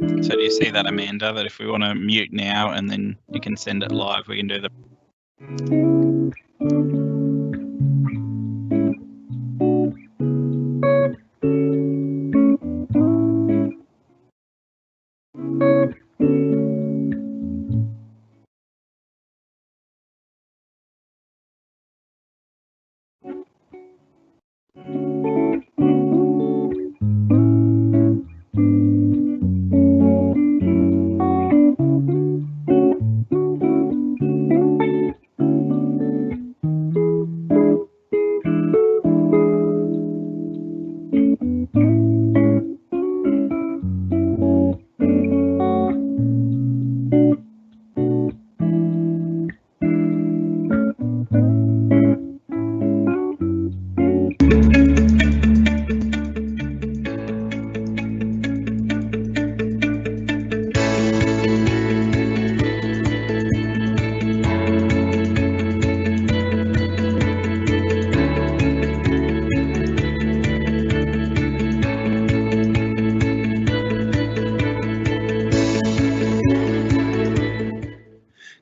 So do you see that, Amanda, that if we want to mute now and then you can send it live, we can do the...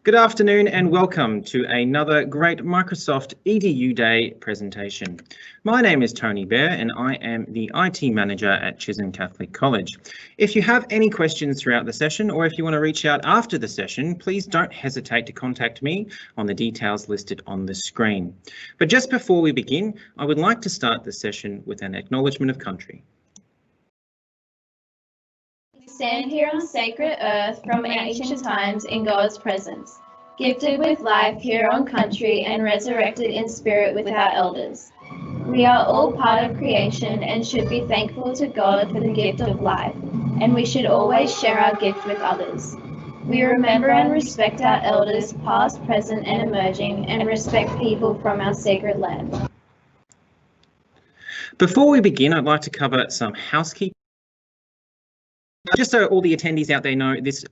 Good afternoon and welcome to another great Microsoft EduDay presentation. My name is Tony Bear and I am the IT Manager at Chisholm Catholic College. If you have any questions throughout the session or if you want to reach out after the session, please don't hesitate to contact me on the details listed on the screen. But just before we begin, I would like to start the session with an acknowledgement of country. We stand here on sacred earth from ancient times in God's presence, gifted with life here on country and resurrected in spirit with our elders. We are all part of creation and should be thankful to God for the gift of life, and we should always share our gift with others. We remember and respect our elders, past, present and emerging, and respect people from our sacred land. Before we begin, I'd like to cover some housekeeping. Just so all the attendees out there know, this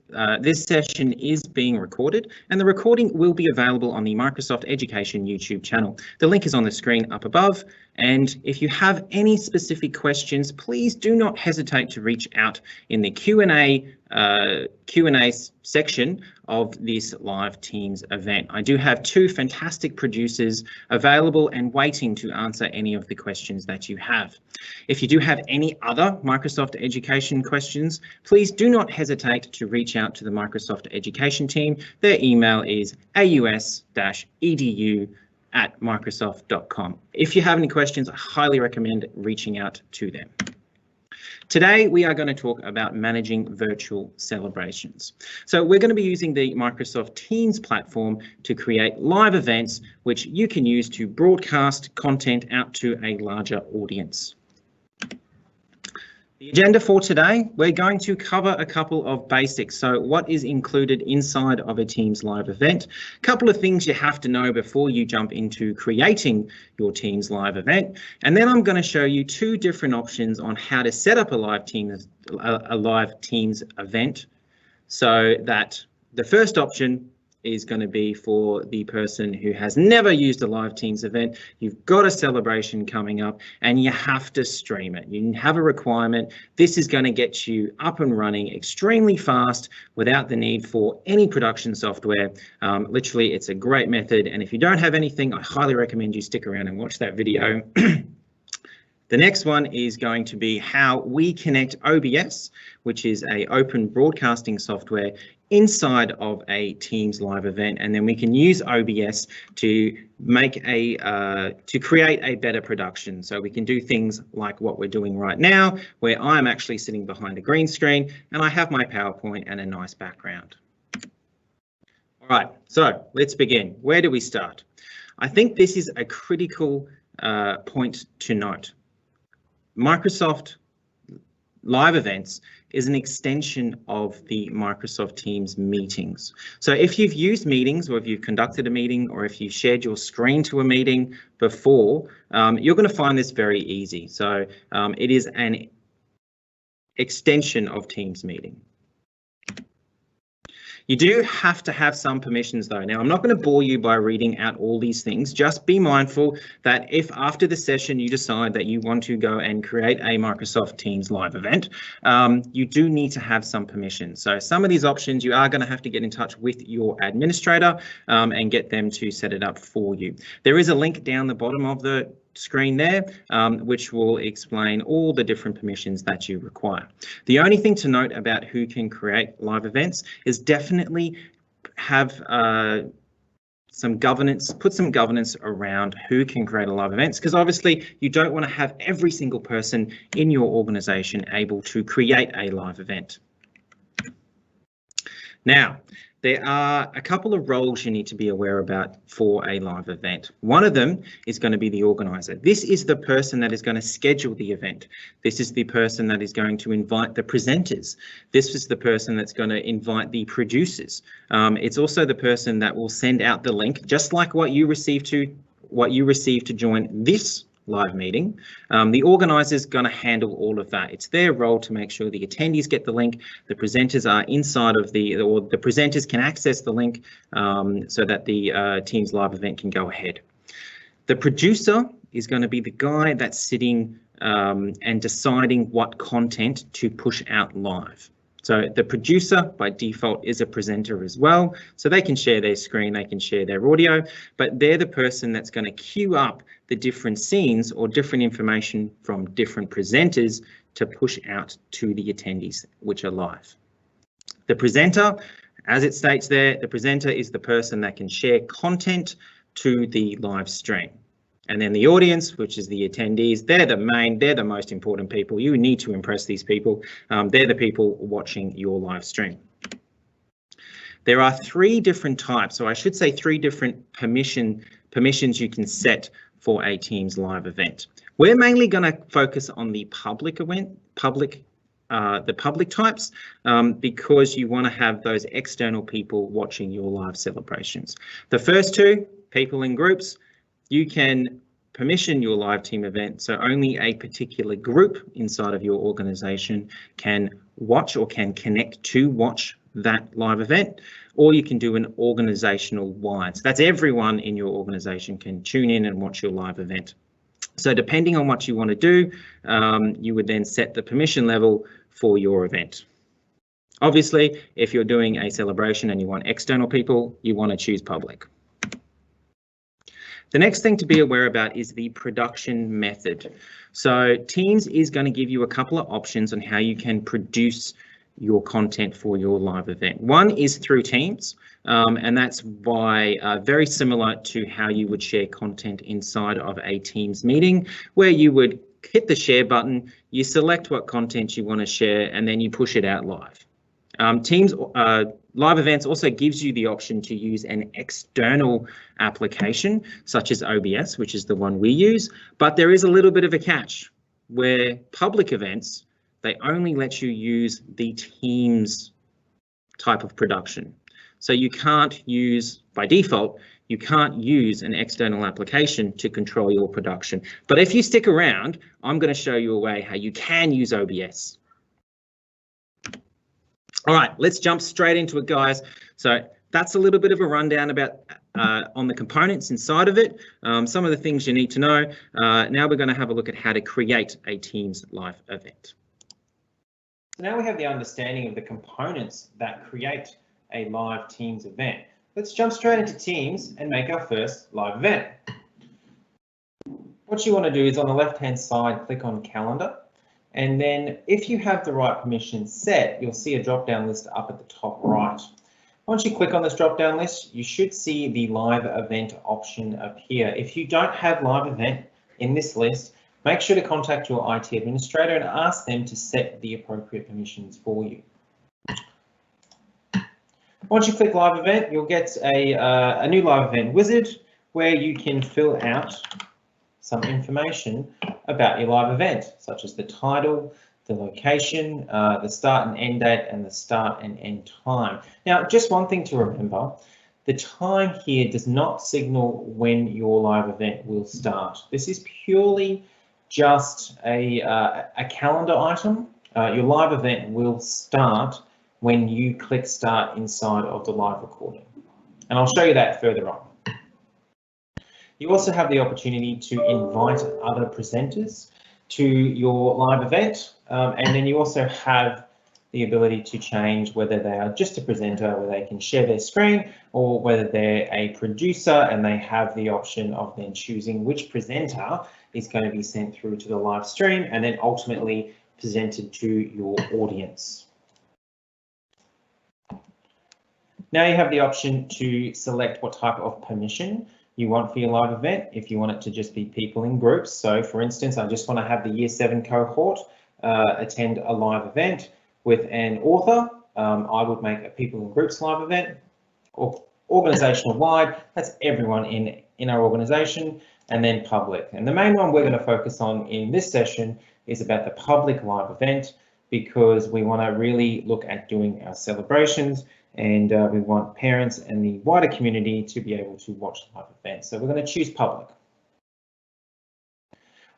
session is being recorded and the recording will be available on the Microsoft Education YouTube channel. The link is on the screen up above, and if you have any specific questions, please do not hesitate to reach out in the Q&A section of this live Teams event. I do have two fantastic producers available and waiting to answer any of the questions that you have. If you do have any other Microsoft Education questions, please do not hesitate to reach out to the Microsoft Education team. Their email is aus-edu@microsoft.com. If you have any questions, I highly recommend reaching out to them. Today, we are going to talk about managing virtual celebrations. So we're going to be using the Microsoft Teams platform to create live events, which you can use to broadcast content out to a larger audience. The agenda for today, we're going to cover a couple of basics. So what is included inside of a Teams live event? A couple of things you have to know before you jump into creating your Teams live event. And then I'm going to show you two different options on how to set up a live Teams event, so that the first option is going to be for the person who has never used a live Teams event. You've got a celebration coming up and you have to stream it. You have a requirement. This is going to get you up and running extremely fast without the need for any production software. Literally, it's a great method. And if you don't have anything, I highly recommend you stick around and watch that video. The next one is going to be how we connect OBS, which is an open broadcasting software, inside of a Teams live event, and then we can use OBS to make to create a better production. So we can do things like what we're doing right now, where I'm actually sitting behind a green screen and I have my PowerPoint and a nice background. All right, so let's begin. Where do we start? I think this is a critical point to note. Microsoft Live Events is an extension of the Microsoft Teams meetings. So if you've used meetings, or if you've conducted a meeting, or if you've shared your screen to a meeting before, you're going to find this very easy. So it is an extension of Teams meeting. You do have to have some permissions though. Now, I'm not going to bore you by reading out all these things. Just be mindful that if after the session you decide that you want to go and create a Microsoft Teams live event, you do need to have some permissions. So some of these options you are going to have to get in touch with your administrator and get them to set it up for you. There is a link down the bottom of the screen there, which will explain all the different permissions that you require. The only thing to note about who can create live events is definitely have some governance, put some governance around who can create a live events, because obviously you don't want to have every single person in your organization able to create a live event. Now, there are a couple of roles you need to be aware about for a live event. One of them is going to be the organizer. This is the person that is going to schedule the event. This is the person that is going to invite the presenters. This is the person that's going to invite the producers. It's also the person that will send out the link, just like what you received to join this live meeting. The organizer is going to handle all of that. It's their role to make sure the attendees get the link, the presenters are inside of the presenters can access the link so that the Teams live event can go ahead. The producer is going to be the guy that's sitting and deciding what content to push out live. So the producer by default is a presenter as well, so they can share their screen, they can share their audio, but they're the person that's going to queue up the different scenes or different information from different presenters to push out to the attendees which are live. The presenter, as it states there, the presenter is the person that can share content to the live stream. And then the audience, which is the attendees, they're the most important people. You need to impress these people. They're the people watching your live stream. There are three different types, so I should say three different permissions you can set for a Teams live event. We're mainly going to focus on the public types because you want to have those external people watching your live celebrations. The first two, people in groups, you can permission your live team event so only a particular group inside of your organization can watch or can connect to watch that live event, or you can do an organizational wide. So that's everyone in your organization can tune in and watch your live event. So depending on what you want to do, you would then set the permission level for your event. Obviously, if you're doing a celebration and you want external people, you want to choose public. The next thing to be aware about is the production method. So Teams is going to give you a couple of options on how you can produce your content for your live event. One is through Teams, and that's very similar to how you would share content inside of a Teams meeting, where you would hit the share button, you select what content you want to share, and then you push it out live. Teams live events also gives you the option to use an external application such as OBS, which is the one we use, but there is a little bit of a catch where public events, they only let you use the Teams type of production. So you can't use, by default, you can't use an external application to control your production. But if you stick around, I'm going to show you a way how you can use OBS. All right, let's jump straight into it, guys. So that's a little bit of a rundown about on the components inside of it, some of the things you need to know. Now we're going to have a look at how to create a Teams live event. So now we have the understanding of the components that create a live Teams event. Let's jump straight into Teams and make our first live event. What you want to do is on the left-hand side, click on Calendar. And then if you have the right permissions set, you'll see a drop-down list up at the top right. Once you click on this drop-down list, you should see the live event option appear. If you don't have live event in this list, make sure to contact your IT administrator and ask them to set the appropriate permissions for you. Once you click live event, you'll get a new live event wizard where you can fill out some information about your live event, such as the title, the location, the start and end date, and the start and end time. Now, just one thing to remember, the time here does not signal when your live event will start. This is purely just a calendar item. Your live event will start when you click start inside of the live recording. And I'll show you that further on. You also have the opportunity to invite other presenters to your live event, and then you also have the ability to change whether they are just a presenter where they can share their screen, or whether they're a producer and they have the option of then choosing which presenter is going to be sent through to the live stream and then ultimately presented to your audience. Now you have the option to select what type of permission you want for your live event. If you want it to just be people in groups. So for instance, I just want to have the Year 7 cohort attend a live event with an author. I would make a people in groups live event, or organisational wide, that's everyone in our organisation, and then public. And the main one we're going to focus on in this session is about the public live event, because we want to really look at doing our celebrations, and we want parents and the wider community to be able to watch live events. So we're going to choose public.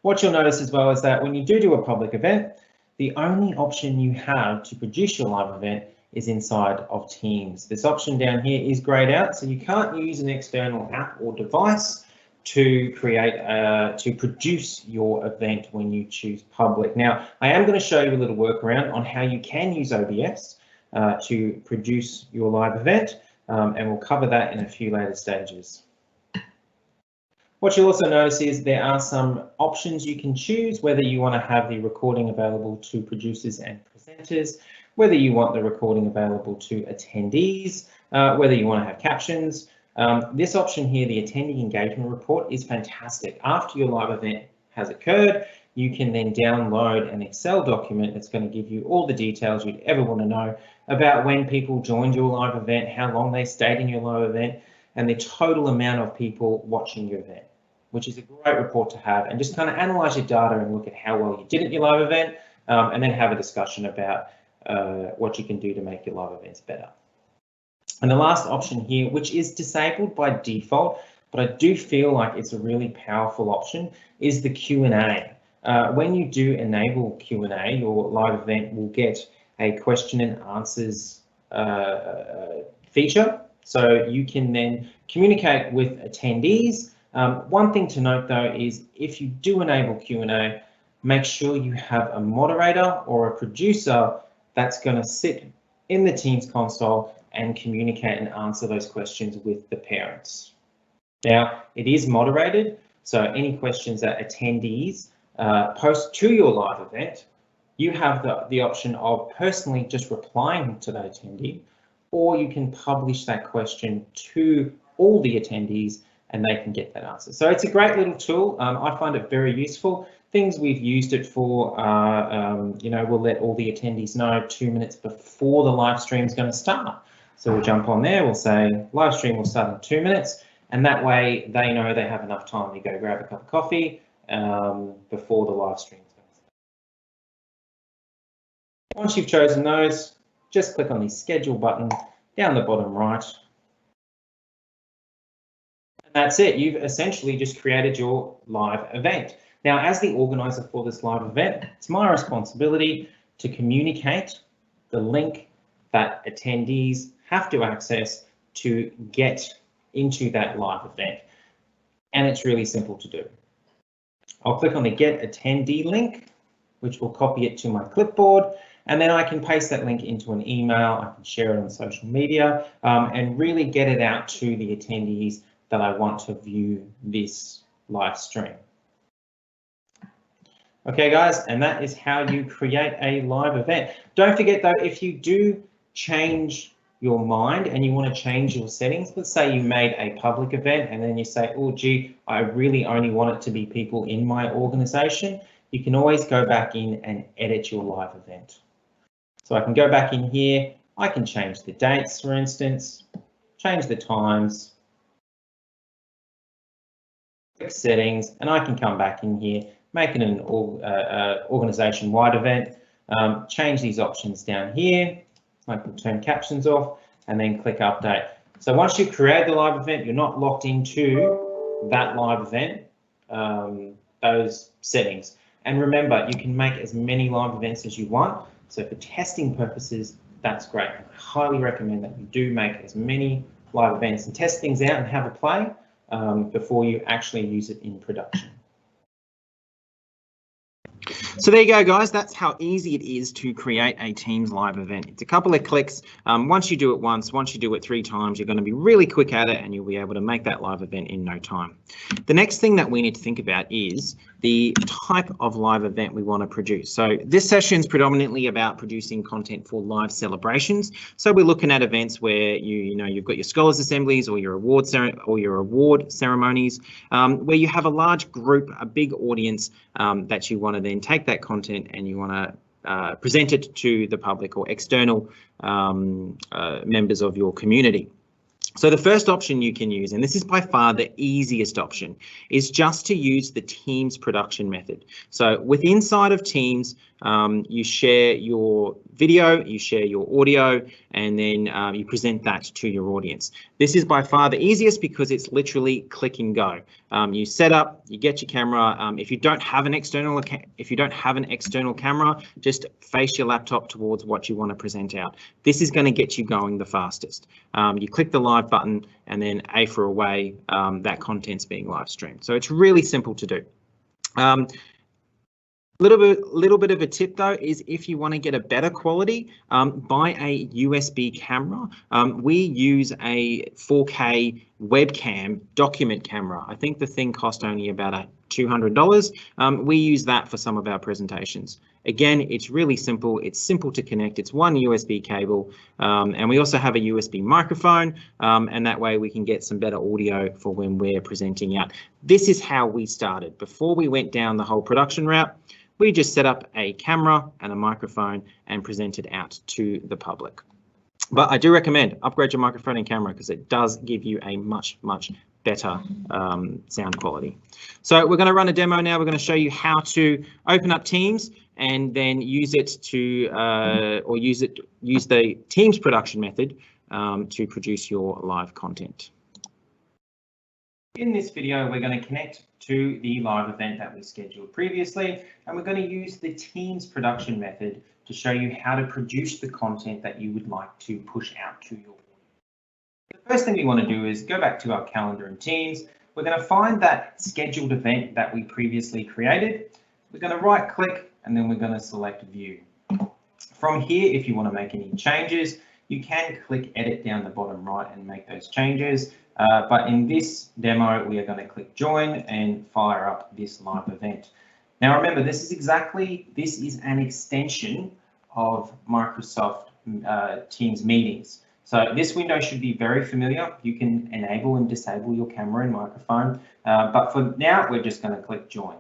What you'll notice as well is that when you do a public event, the only option you have to produce your live event is inside of Teams. This option down here is grayed out, so you can't use an external app or device to produce your event when you choose public. Now, I am going to show you a little workaround on how you can use OBS to produce your live event, and we'll cover that in a few later stages. What you'll also notice is there are some options you can choose, whether you want to have the recording available to producers and presenters, whether you want the recording available to attendees, whether you want to have captions. This option here, the attendee engagement report, is fantastic. After your live event has occurred, you can then download an Excel document that's going to give you all the details you'd ever want to know about when people joined your live event, how long they stayed in your live event, and the total amount of people watching your event, which is a great report to have, and just kind of analyze your data and look at how well you did at your live event, and then have a discussion about what you can do to make your live events better. And the last option here, which is disabled by default, but I do feel like it's a really powerful option, is the Q&A. When you do enable Q&A, your live event will get a question and answers feature, so you can then communicate with attendees. One thing to note though is if you do enable Q&A, make sure you have a moderator or a producer that's going to sit in the Teams console and communicate and answer those questions with the parents. Now, it is moderated, so any questions that attendees post to your live event, you have the option of personally just replying to that attendee, or you can publish that question to all the attendees and they can get that answer. So it's a great little tool. I find it very useful. Things we've used it for, you know, we'll let all the attendees know 2 minutes before the live stream is going to start. So we'll jump on there, we'll say live stream will start in 2 minutes, and that way they know they have enough time to go grab a cup of coffee before the live stream is going to start. Once you've chosen those, just click on the schedule button down the bottom right. And that's it. You've essentially just created your live event. Now, as the organizer for this live event, it's my responsibility to communicate the link that attendees have to access to get into that live event. And it's really simple to do. I'll click on the Get Attendee link, which will copy it to my clipboard, and then I can paste that link into an email. I can share it on social media and really get it out to the attendees that I want to view this live stream. Okay, guys, and that is how you create a live event. Don't forget though, if you do change your mind and you want to change your settings, let's say you made a public event and then you say, oh gee, I really only want it to be people in my organization, you can always go back in and edit your live event. So I can go back in here, I can change the dates, for instance, change the times, click settings, and I can come back in here, make it an organization-wide event, change these options down here. I can turn captions off and then click update. So once you create the live event, you're not locked into that live event, those settings. And remember, you can make as many live events as you want. So for testing purposes, that's great. I highly recommend that you do make as many live events and test things out and have a play before you actually use it in production. So there you go, guys. That's how easy it is to create a Teams live event. It's a couple of clicks. Once you do it once, once you do it 3 times, you're going to be really quick at it and you'll be able to make that live event in no time. The next thing that we need to think about is the type of live event we want to produce. So this session is predominantly about producing content for live celebrations. So we're looking at events where you've got your scholars assemblies or your award ceremonies, where you have a large group, a big audience that you want to then take that content and you want to present it to the public or external members of your community. So the first option you can use, and this is by far the easiest option, is just to use the Teams production method. So inside of Teams, you share your video, you share your audio, and then you present that to your audience. This is by far the easiest because it's literally click and go. You set up, you get your camera. If you don't have an external camera, just face your laptop towards what you want to present out. This is going to get you going the fastest. You click the live button and then A for away, that content's being live streamed. So it's really simple to do. Little bit of a tip though is if you want to get a better quality, buy a USB camera. We use a 4K webcam document camera. I think the thing cost only about $200. We use that for some of our presentations. Again, it's really simple. It's simple to connect. It's one USB cable, and we also have a USB microphone, and that way we can get some better audio for when we're presenting out. This is how we started. Before we went down the whole production route, we just set up a camera and a microphone and presented out to the public. But I do recommend upgrade your microphone and camera because it does give you a much better sound quality. So we're going to run a demo now. We're going to show you how to open up Teams and then use it to use the Teams production method to produce your live content. In this video, we're going to connect to the live event that we scheduled previously, and we're going to use the Teams production method to show you how to produce the content that you would like to push out to your audience. The first thing we want to do is go back to our calendar in Teams. We're going to find that scheduled event that we previously created. We're going to right click and then we're going to select view. From here, if you want to make any changes, you can click edit down the bottom right and make those changes. But in this demo, we are going to click join and fire up this live event. Now remember, this is an extension of Microsoft Teams meetings. So this window should be very familiar. You can enable and disable your camera and microphone. But for now, we're just going to click join.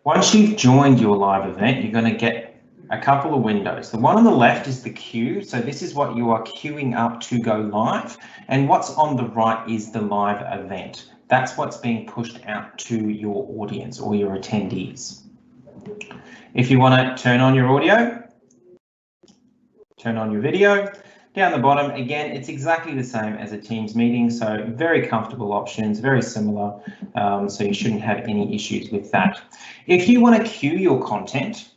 Once you've joined your live event, you're going to get a couple of windows. The one on the left is the queue. So this is what you are queuing up to go live. And what's on the right is the live event. That's what's being pushed out to your audience or your attendees. If you want to turn on your audio, turn on your video. Down the bottom, again, it's exactly the same as a Teams meeting. So very comfortable options, very similar. So you shouldn't have any issues with that. If you want to queue your content,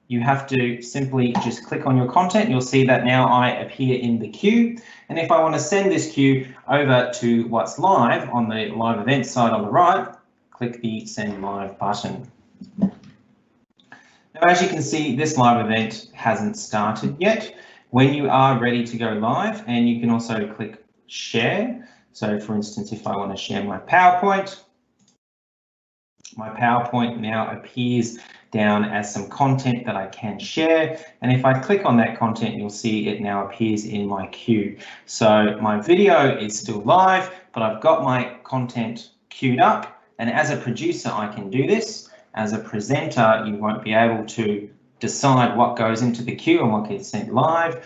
you have to simply just click on your content. You'll see that now I appear in the queue. And if I want to send this queue over to what's live on the live event side on the right, click the send live button. Now, as you can see, this live event hasn't started yet. When you are ready to go live, and you can also click share. So for instance, if I want to share my PowerPoint now appears down as some content that I can share. And if I click on that content, you'll see it now appears in my queue. So my video is still live, but I've got my content queued up. And as a producer, I can do this. As a presenter, you won't be able to decide what goes into the queue and what gets sent live.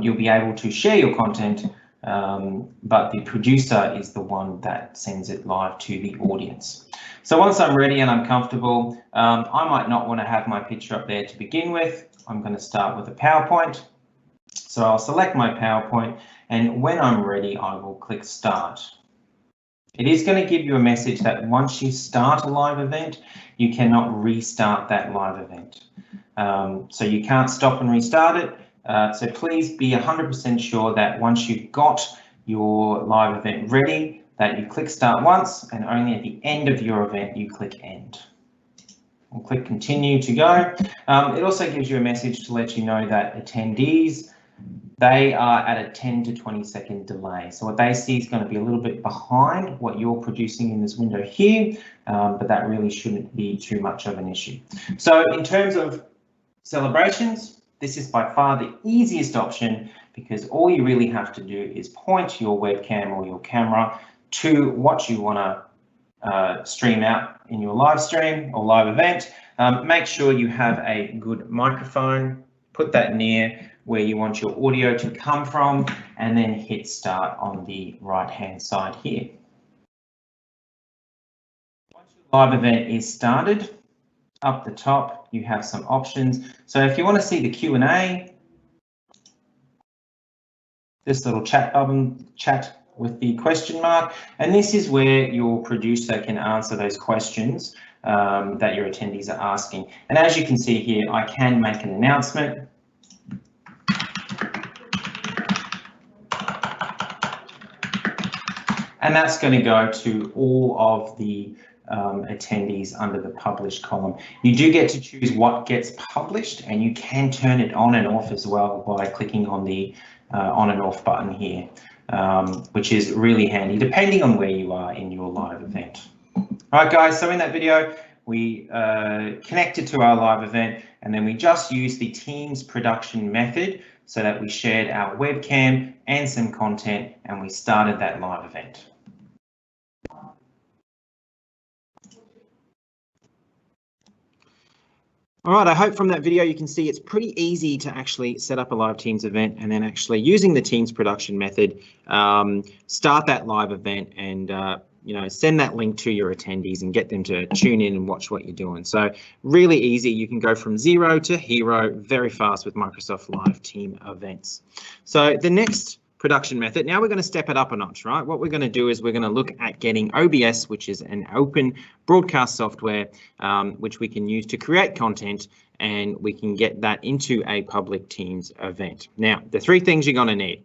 You'll be able to share your content, but the producer is the one that sends it live to the audience. So once I'm ready and I'm comfortable, I might not want to have my picture up there to begin with. I'm going to start with a PowerPoint. So I'll select my PowerPoint, and when I'm ready, I will click start. It is going to give you a message that once you start a live event, you cannot restart that live event. So you can't stop and restart it. So please be 100% sure that once you've got your live event ready, that you click start once and only at the end of your event you click end. And click continue to go. It also gives you a message to let you know that attendees, they are at a 10 to 20 second delay. So what they see is going to be a little bit behind what you're producing in this window here, but that really shouldn't be too much of an issue. So in terms of celebrations, this is by far the easiest option because all you really have to do is point your webcam or your camera to what you want to stream out in your live stream or live event. Make sure you have a good microphone, put that near where you want your audio to come from, and then hit start on the right hand side here. Once your live event is started, up the top you have some options. So if you want to see the Q&A, this little chat button, chat with the question mark, and this is where your producer can answer those questions that your attendees are asking. And as you can see here, I can make an announcement. And that's going to go to all of the attendees under the published column. You do get to choose what gets published, and you can turn it on and off as well by clicking on the on and off button here, which is really handy depending on where you are in your live event. All right, guys, so in that video, we connected to our live event, and then we just used the Teams production method so that we shared our webcam and some content, and we started that live event. All right, I hope from that video you can see it's pretty easy to actually set up a live Teams event and then actually using the Teams production method, start that live event and send that link to your attendees and get them to tune in and watch what you're doing. So really easy. You can go from zero to hero very fast with Microsoft Live Team events. So the next production method, now we're going to step it up a notch, right? What we're going to do is we're going to look at getting OBS, which is an open broadcast software, which we can use to create content, and we can get that into a public Teams event. Now, the three things you're going to need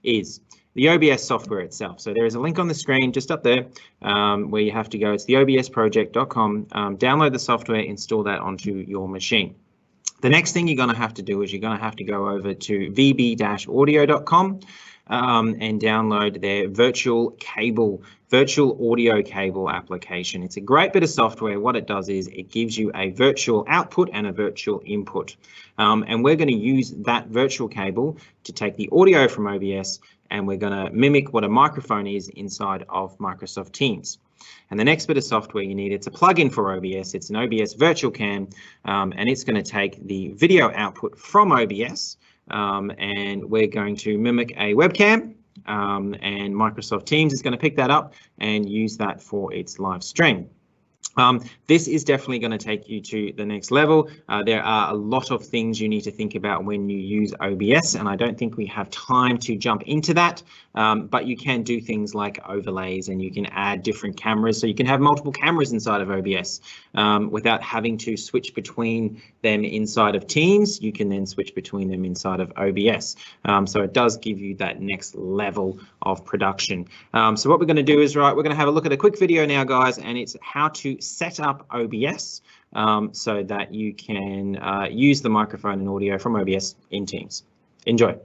is the OBS software itself. So there is a link on the screen just up there where you have to go. It's the obsproject.com. Download the software, install that onto your machine. The next thing you're going to have to do is you're going to have to go over to vb-audio.com and download their virtual audio cable application. It's a great bit of software. What it does is it gives you a virtual output and a virtual input. And we're going to use that virtual cable to take the audio from OBS, and we're going to mimic what a microphone is inside of Microsoft Teams. And the next bit of software you need, it's a plugin for OBS. It's an OBS virtual cam, and it's going to take the video output from OBS, and we're going to mimic a webcam, and Microsoft Teams is going to pick that up and use that for its live stream. This is definitely going to take you to the next level. There are a lot of things you need to think about when you use OBS, and I don't think we have time to jump into that, but you can do things like overlays, and you can add different cameras, so you can have multiple cameras inside of OBS without having to switch between them inside of Teams. You can then switch between them inside of OBS. So it does give you that next level of production. So what we're going to do is, we're going to have a look at a quick video now, guys, and it's how to set up OBS so that you can use the microphone and audio from OBS in Teams. Enjoy.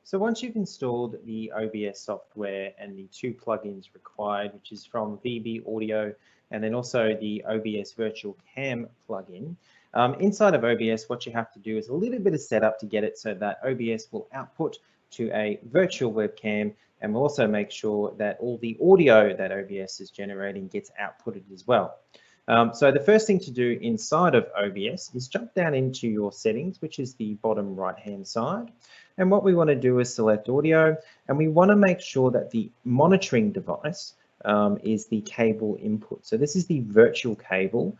So once you've installed the OBS software and the two plugins required, which is from VB Audio and then also the OBS Virtual Cam plugin, inside of OBS, what you have to do is a little bit of setup to get it so that OBS will output to a virtual webcam, and we'll also make sure that all the audio that OBS is generating gets outputted as well. So the first thing to do inside of OBS is jump down into your settings, which is the bottom right hand side. And what we want to do is select audio, and we want to make sure that the monitoring device is the cable input. So this is the virtual cable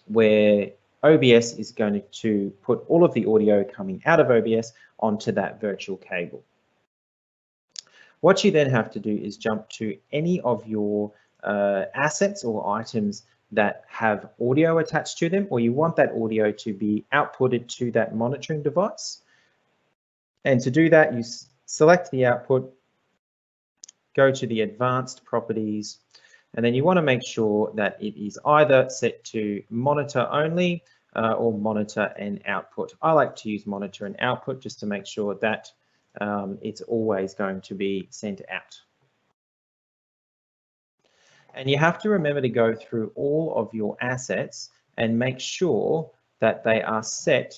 where OBS is going to put all of the audio coming out of OBS onto that virtual cable. What you then have to do is jump to any of your assets or items that have audio attached to them, or you want that audio to be outputted to that monitoring device. And to do that, you select the output, go to the advanced properties, and then you want to make sure that it is either set to monitor only or monitor and output. I like to use monitor and output just to make sure that it's always going to be sent out. And you have to remember to go through all of your assets and make sure that they are set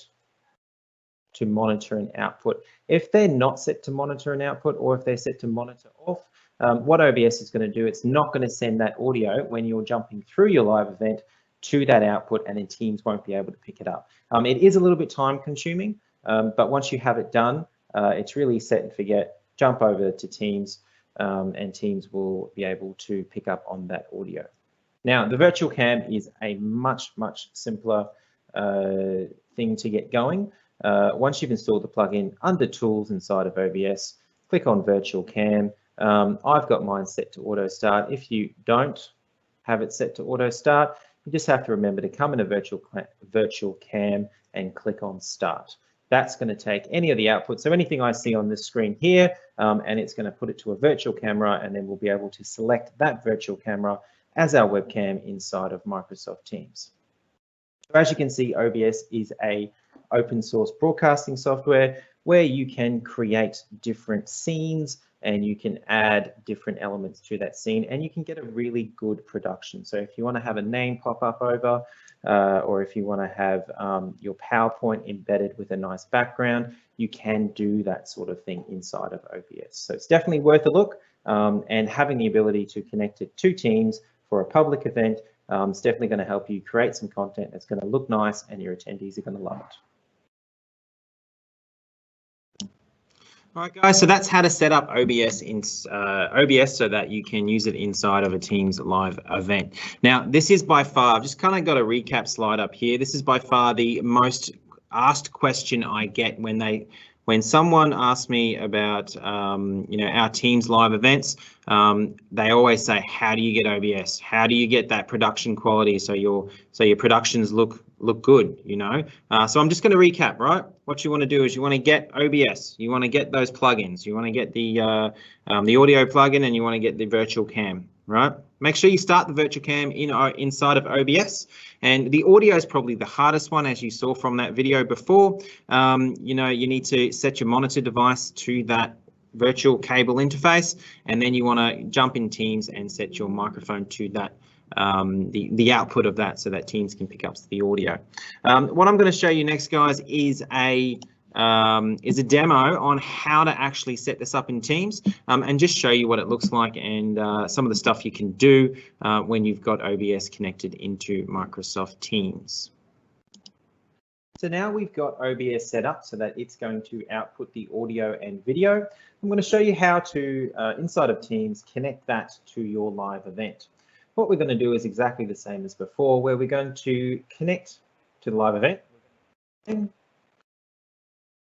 to monitor and output. If they're not set to monitor and output, or if they're set to monitor off, what OBS is going to do, it's not going to send that audio when you're jumping through your live event to that output, and then Teams won't be able to pick it up. It is a little bit time consuming, but once you have it done, it's really set and forget. Jump over to Teams and Teams will be able to pick up on that audio. Now, the virtual cam is a much simpler thing to get going. Once you've installed the plugin, under Tools inside of OBS, click on Virtual Cam. I've got mine set to Auto Start. If you don't have it set to Auto Start, you just have to remember to come in a virtual cam and click on Start. That's going to take any of the outputs, so anything I see on this screen here, and it's going to put it to a virtual camera, and then we'll be able to select that virtual camera as our webcam inside of Microsoft Teams. So as you can see, OBS is a open source broadcasting software where you can create different scenes and you can add different elements to that scene, and you can get a really good production. So if you want to have a name pop up over, or if you want to have your PowerPoint embedded with a nice background, you can do that sort of thing inside of OBS. So it's definitely worth a look, and having the ability to connect it to Teams for a public event is definitely going to help you create some content that's going to look nice and your attendees are going to love it. All right, guys, so that's how to set up OBS in OBS so that you can use it inside of a Teams live event. Now, this is by far, I've just kind of got a recap slide up here. This is by far the most asked question I get when someone asks me about our Teams live events. They always say, how do you get OBS? How do you get that production quality so your productions look good, So I'm just going to recap, right? What you want to do is you want to get OBS, you want to get those plugins, you want to get the audio plugin, and you want to get the virtual cam, right? Make sure you start the virtual cam inside of OBS, and the audio is probably the hardest one, as you saw from that video before. You need to set your monitor device to that virtual cable interface, and then you want to jump in Teams and set your microphone to that the output of that, so that Teams can pick up the audio. What I'm going to show you next, guys, is a demo on how to actually set this up in Teams, and just show you what it looks like and some of the stuff you can do when you've got OBS connected into Microsoft Teams. So now we've got OBS set up so that it's going to output the audio and video. I'm going to show you how to, inside of Teams, connect that to your live event. What we're going to do is exactly the same as before, where we're going to connect to the live event.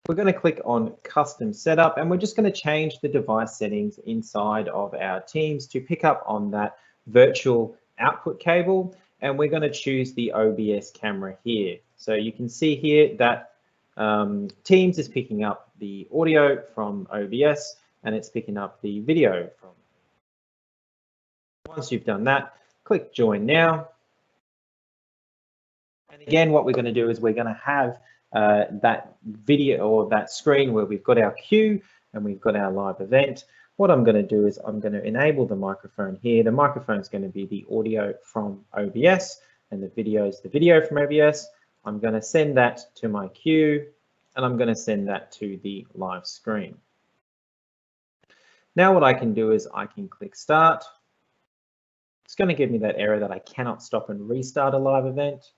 We're going to click on Custom Setup, and we're just going to change the device settings inside of our Teams to pick up on that virtual output cable, and we're going to choose the OBS camera here. So you can see here that Teams is picking up the audio from OBS, and it's picking up the video from. Once you've done that, click Join Now. And again, what we're going to do is we're going to have that video or that screen where we've got our queue and we've got our live event. What I'm going to do is I'm going to enable the microphone here. The microphone is going to be the audio from OBS, and the video is the video from OBS. I'm going to send that to my queue, and I'm going to send that to the live screen. Now what I can do is I can click Start. It's going to give me that error that I cannot stop and restart a live event.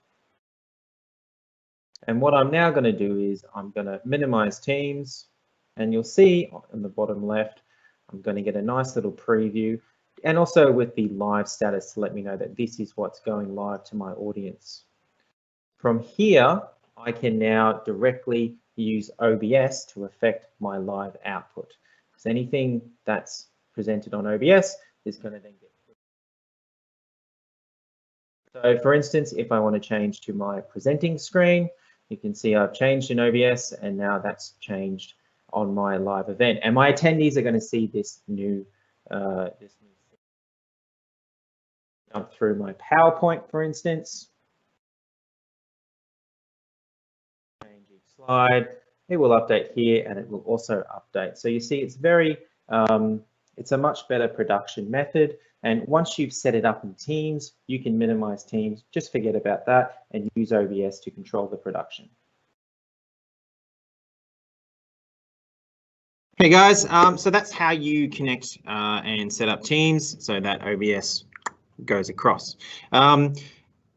And what I'm now going to do is I'm going to minimize Teams, and you'll see on the bottom left, I'm going to get a nice little preview, and also with the live status to let me know that this is what's going live to my audience. From here, I can now directly use OBS to affect my live output. So anything that's presented on OBS is going to then get. So for instance, if I want to change to my presenting screen, you can see I've changed in OBS and now that's changed on my live event. And my attendees are going to see this new jump through my PowerPoint, for instance. Change each slide. It will update here and it will also update. So you see it's very, it's a much better production method. And once you've set it up in Teams, you can minimize Teams, just forget about that and use OBS to control the production. Hey guys, so that's how you connect and set up Teams so that OBS goes across.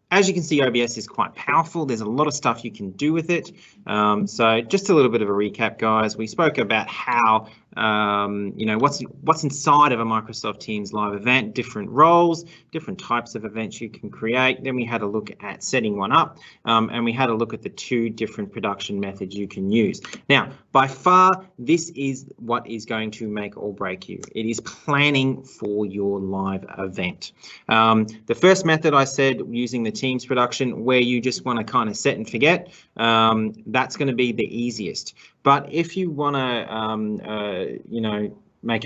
As you can see, OBS is quite powerful. There's a lot of stuff you can do with it. So just a little bit of a recap, guys. We spoke about how, you know, what's inside of a Microsoft Teams live event, different roles, different types of events you can create. Then we had a look at setting one up and we had a look at the 2 different production methods you can use. Now, by far, this is what is going to make or break you. It is planning for your live event. The first method I said, using the Teams production, where you just want to kind of set and forget, that's going to be the easiest. But if you want to, you know, make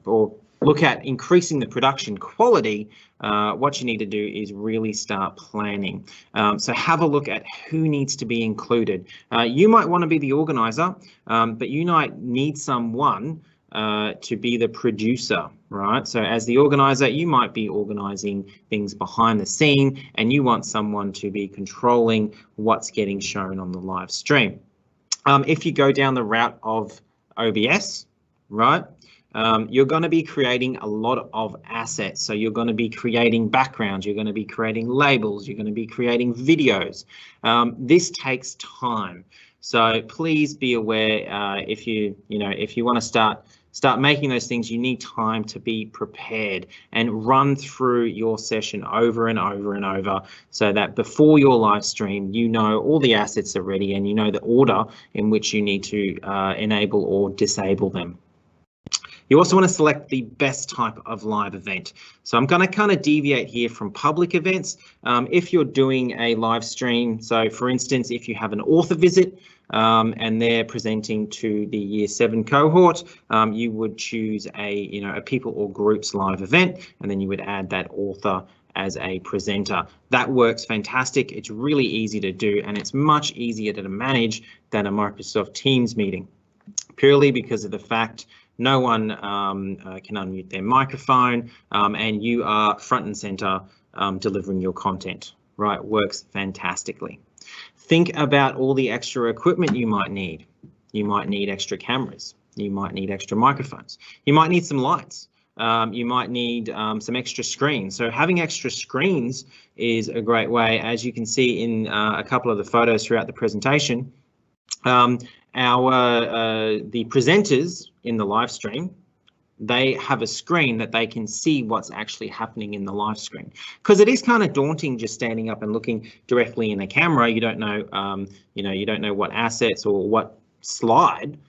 or look at increasing the production quality, what you need to do is really start planning. So have a look at who needs to be included. You might want to be the organizer, but you might need someone to be the producer, right? So as the organizer, you might be organizing things behind the scene and you want someone to be controlling what's getting shown on the live stream. If you go down the route of OBS, right, you're going to be creating a lot of assets. So you're going to be creating backgrounds, you're going to be creating labels, you're going to be creating videos. This takes time. So please be aware, if you want to start making those things, you need time to be prepared and run through your session over and over and over so that before your live stream, you know all the assets are ready and you know the order in which you need to enable or disable them. You also want to select the best type of live event. So I'm going to kind of deviate here from public events. If you're doing a live stream, so for instance, if you have an author visit and they're presenting to the Year 7 cohort, you would choose a people or groups live event, and then you would add that author as a presenter. That works fantastic. It's really easy to do, and it's much easier to manage than a Microsoft Teams meeting, purely because of the fact no one can unmute their microphone, and you are front and center delivering your content, right? Works fantastically. Think about all the extra equipment you might need. You might need extra cameras. You might need extra microphones. You might need some lights. You might need some extra screens. So having extra screens is a great way, as you can see in a couple of the photos throughout the presentation. The presenters in the live stream, they have a screen that they can see what's actually happening in the live screen, because it is kind of daunting just standing up and looking directly in the camera. You don't know, you don't know what assets or what slide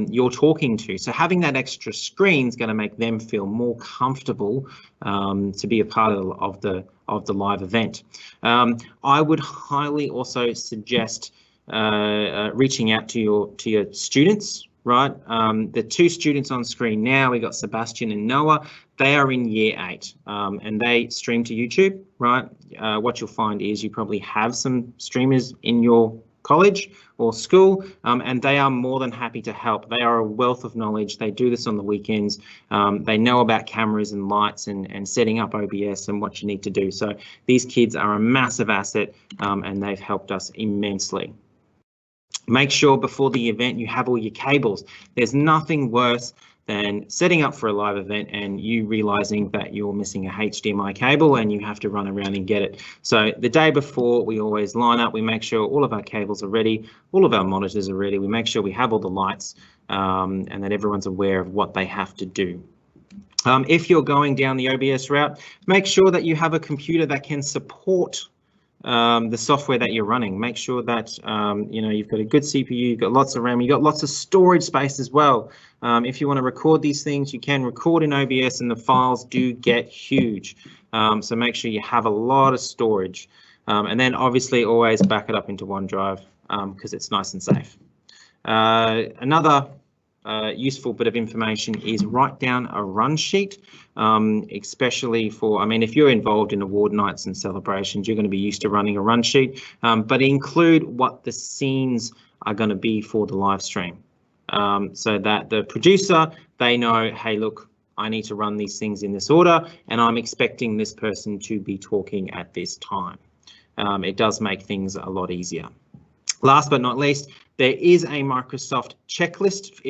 you're talking to. So having that extra screen is going to make them feel more comfortable to be a part of the live event. I would highly also suggest reaching out to your students, right? The 2 students on screen now, we got Sebastian and Noah. They are in Year 8 and they stream to YouTube, right? What you'll find is you probably have some streamers in your college or school, and they are more than happy to help. They are a wealth of knowledge. They do this on the weekends. They know about cameras and lights and setting up OBS and what you need to do. So these kids are a massive asset and they've helped us immensely. Make sure before the event you have all your cables. There's nothing worse than setting up for a live event and you realizing that you're missing a HDMI cable and you have to run around and get it. So the day before, we always line up, we make sure all of our cables are ready, all of our monitors are ready, we make sure we have all the lights and that everyone's aware of what they have to do. If you're going down the OBS route, make sure that you have a computer that can support the software that you're running. Make sure that you know, you've got a good CPU, you've got lots of RAM, you've got lots of storage space as well. If you want to record these things, you can record in OBS, and the files do get huge. So make sure you have a lot of storage, and then obviously always back it up into OneDrive because it's nice and safe. Another useful bit of information is write down a run sheet, especially for, I mean, if you're involved in award nights and celebrations, you're going to be used to running a run sheet, but include what the scenes are going to be for the live stream, so that the producer, they know, hey, look, I need to run these things in this order, and I'm expecting this person to be talking at this time. It does make things a lot easier. Last but not least, there is a Microsoft checklist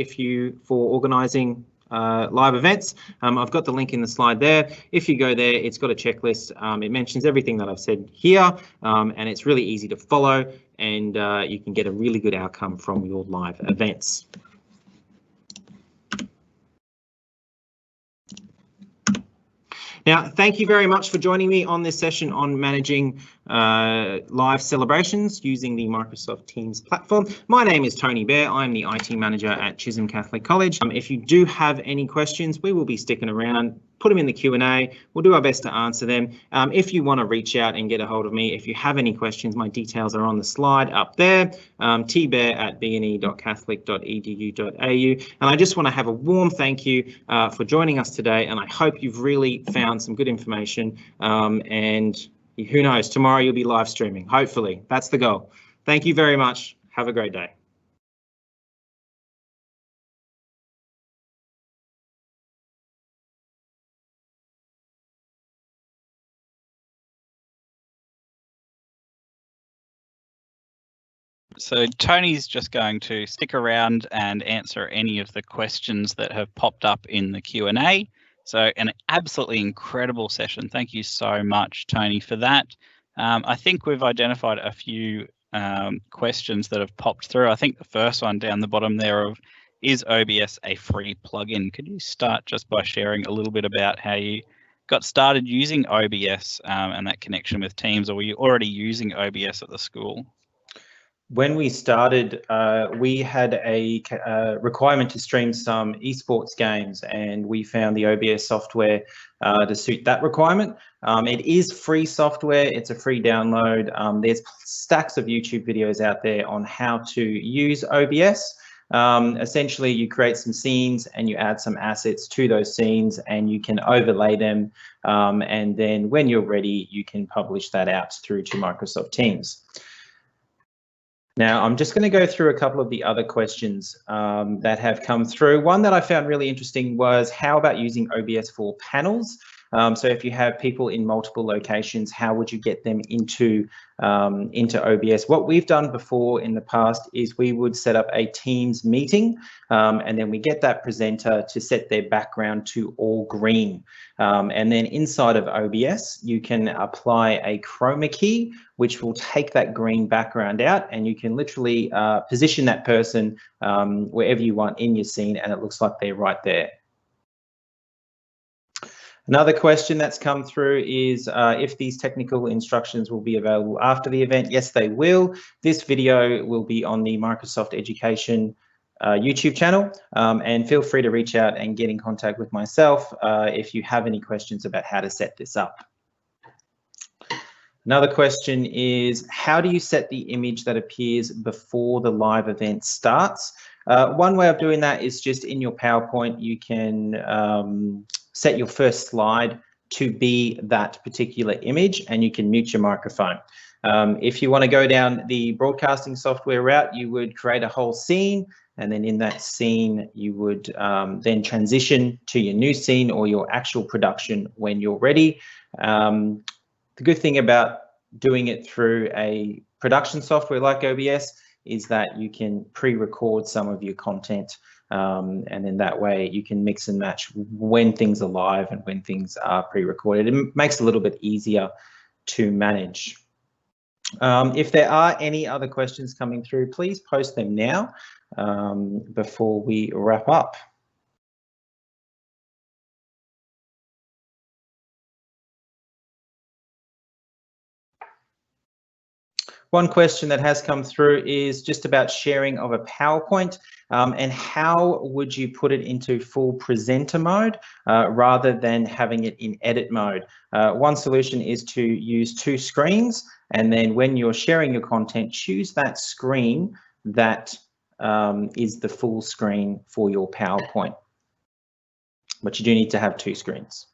for organising live events. I've got the link in the slide there. If you go there, it's got a checklist. It mentions everything that I've said here, and it's really easy to follow, and you can get a really good outcome from your live events. Now, thank you very much for joining me on this session on managing live celebrations using the Microsoft Teams platform. My name is Tony Bear. I'm the IT manager at Chisholm Catholic College. If you do have any questions, we will be sticking around. Put them in the Q&A. We'll do our best to answer them. If you want to reach out and get a hold of me, if you have any questions, my details are on the slide up there, tbear@bne.catholic.edu.au. And I just want to have a warm thank you for joining us today. And I hope you've really found some good information. And who knows, tomorrow you'll be live streaming. Hopefully, that's the goal. Thank you very much. Have a great day. So Tony's just going to stick around and answer any of the questions that have popped up in the Q&A. So an absolutely incredible session. Thank you so much, Tony, for that. I think we've identified a few questions that have popped through. I think the first one down the bottom there of, is OBS a free plugin? Could you start just by sharing a little bit about how you got started using OBS and that connection with Teams, or were you already using OBS at the school? When we started, we had a requirement to stream some esports games, and we found the OBS software to suit that requirement. It is free software. It's a free download. There's stacks of YouTube videos out there on how to use OBS. Essentially, you create some scenes and you add some assets to those scenes, and you can overlay them. And then when you're ready, you can publish that out through to Microsoft Teams. Now, I'm just going to go through a couple of the other questions that have come through. One that I found really interesting was, how about using OBS for panels? So if you have people in multiple locations, how would you get them into OBS? What we've done before in the past is we would set up a Teams meeting, and then we get that presenter to set their background to all green. And then inside of OBS, you can apply a chroma key, which will take that green background out, and you can literally position that person wherever you want in your scene, and it looks like they're right there. Another question that's come through is if these technical instructions will be available after the event. Yes, they will. This video will be on the Microsoft Education YouTube channel, and feel free to reach out and get in contact with myself if you have any questions about how to set this up. Another question is, how do you set the image that appears before the live event starts? One way of doing that is just in your PowerPoint, you can set your first slide to be that particular image, and you can mute your microphone. If you want to go down the broadcasting software route, you would create a whole scene, and then in that scene, you would then transition to your new scene or your actual production when you're ready. The good thing about doing it through a production software like OBS is that you can pre-record some of your content, and then that way you can mix and match when things are live and when things are pre-recorded. It makes it a little bit easier to manage. If there are any other questions coming through, please post them now before we wrap up. One question that has come through is just about sharing of a PowerPoint and how would you put it into full presenter mode rather than having it in edit mode. One solution is to use 2 screens, and then when you're sharing your content, choose that screen that is the full screen for your PowerPoint. But you do need to have 2 screens.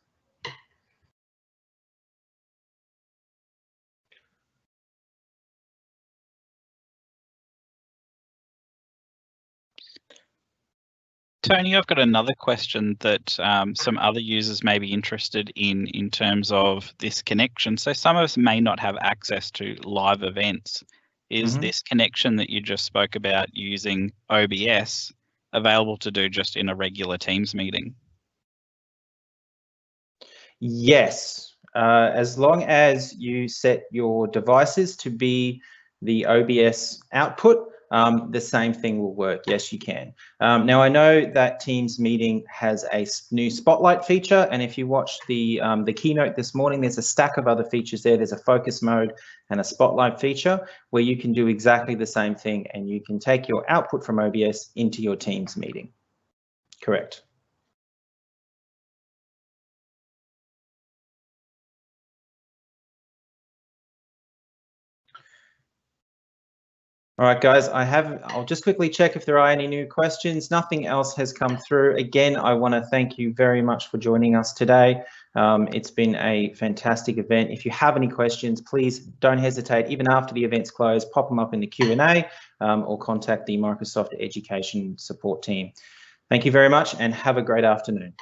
Tony, I've got another question that some other users may be interested in terms of this connection. So some of us may not have access to live events. Is this connection that you just spoke about using OBS available to do just in a regular Teams meeting? Yes, as long as you set your devices to be the OBS output, the same thing will work. Yes, you can. Now, I know that Teams meeting has a new spotlight feature, and if you watch the keynote this morning, there's a stack of other features there. There's a focus mode and a spotlight feature where you can do exactly the same thing, and you can take your output from OBS into your Teams meeting. Correct. All right, guys, I'll just quickly check if there are any new questions. Nothing else has come through. Again, I want to thank you very much for joining us today. It's been a fantastic event. If you have any questions, please don't hesitate, even after the event's closed, pop them up in the Q&A or contact the Microsoft Education support team. Thank you very much and have a great afternoon.